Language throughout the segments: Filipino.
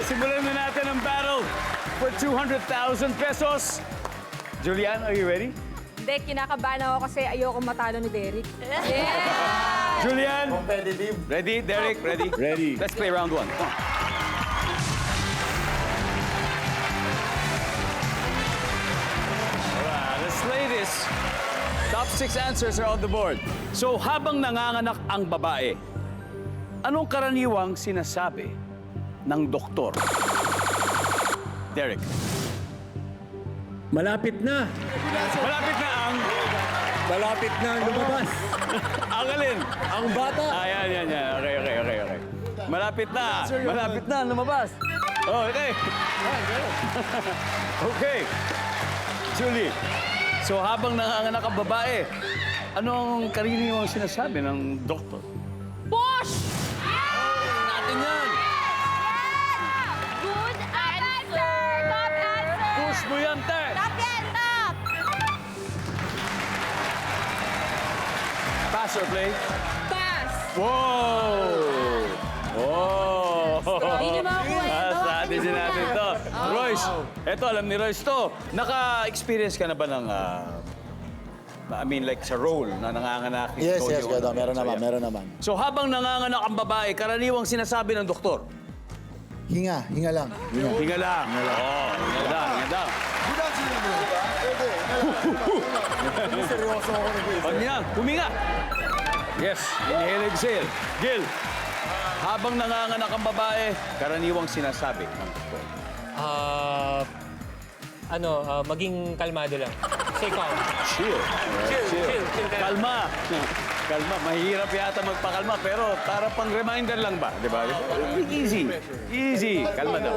simulan na natin ang battle for 200,000 pesos. Julian, are you ready? Hindi, kinakabahan ako kasi ayoko matalo ni Derek. Julian, Competitive. ready? Derek, ready? Ready. Let's play round one. Come on. Alright, let's play this. Top 6 answers are on the board. So, habang nanganganak ang babae, anong karaniwang sinasabi ng doktor? Derek. Malapit na. Malapit na ang... Malapit na lumabas. Ang alin? Ang bata. Yan. Okay. Malapit na. Malapit na, lumabas. Oh, okay. Okay. Julie, so habang nanganganak ang babae, anong karaniwang sinasabi ng doktor? Push! Natin yan. Good answer! Top answer! Push mo yan, te. Top yan, top! Pass or play? Pass! Wow! Oh! Hindi niyo makakuha yan. Strategy natin to. Royce, eto, alam ni Royce to. Naka-experience ka na ba ng, I mean, like sa role na nanganganak? Yes, Ikaw yes, yung- Gado. Meron So, naman, yeah. meron naman. So habang nanganganak ang babae, karaniwang sinasabi ng doktor? Hinga lang. Hinga. Hinga lang. Oo, hinga lang. Seryoso ako na Pag niya, huminga. Yes, inhale, exhale. Gil, habang nanganganak ang babae, karaniwang sinasabi ng doktor. Maging kalmado lang. Stay calm. Chill. Chill. Kalma. Kalma. Mahirap yata magpakalma, pero para pang reminder lang ba? Di ba? Easy. Easy. Kalma daw.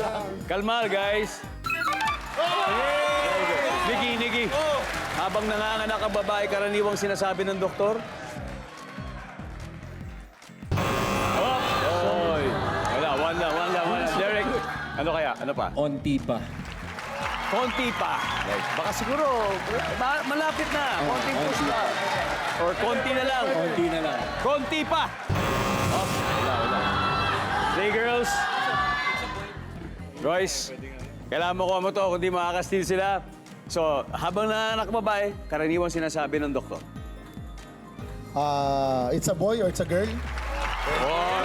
Kalma, guys. Niki. Habang nanganganak ang babae, karaniwang sinasabi ng doktor? Oy. Wala. Derek, ano kaya? Ano pa? Onti pa. Konti pa. Like, baka siguro, malapit na. Konting push pa. Or konti na lang. Onti na lang. Konti pa. Oh, wala. Say, girls. Royce, kailangan mo kuha mo to kung di makakastil sila. So, habang nanganak babae, karaniwang sinasabi ng doktor. It's a boy or it's a girl? Oh,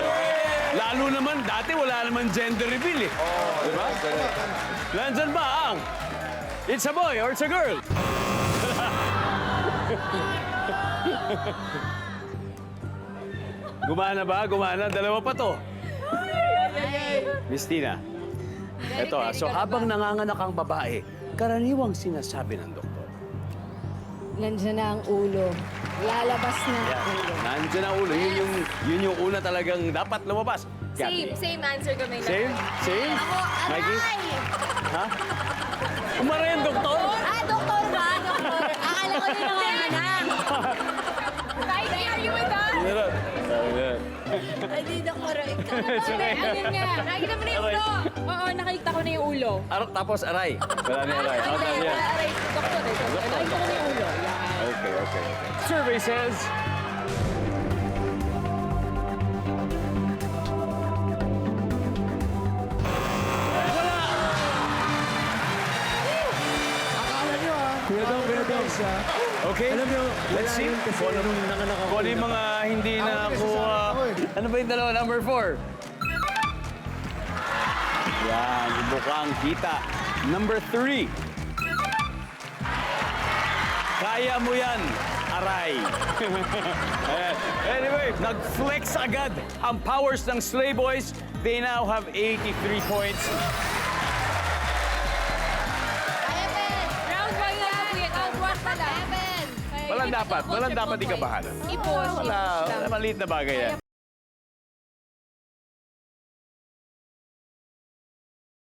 lalo naman, dati wala naman gender reveal eh. Di ba? Nandyan ba ang it's a boy or it's a girl? Gumana ba? Gumana? Dalawa pa to. Miss Tina. Ito so habang nanganganak ang babae, karaniwang sinasabi ng doktor. Nandiyan na ang ulo. Lalabas na ang Yan. ulo. Nandiyan ang ulo. Yun yung una talagang dapat lumabas. Same answer kami. Same? Ako, Mikey? aray! Ha? Umaray ang doktor? Doktor ba? Doktor. Akala ko din nanganganak. Mikey, are you with us? Hindi na correct. Ayun nga. Nakita mo na yung ulo. Oo, nakita ko na yung ulo. Tapos aray. Wala na aray. Ano Aray, yan? aray, doktor. Nakita ko na yung ulo. Okay. Survey says... Kuya Dong. Okay, Alam niyo, let's see. Kasi nung nanganak ako. Kung ano yung mga hindi nakuha. Ano ba yung dalawa? Number 4. Yan, bukang kita. Number 3. Kaya mo yan, aray. Ayan. Anyway, nag-flex agad ang powers ng Slay Boys. They now have 83 points. Round 1 na kuya. Round 1 pala. Walang dapat ikabahan. I-push. Wala, maliit na bagay yan.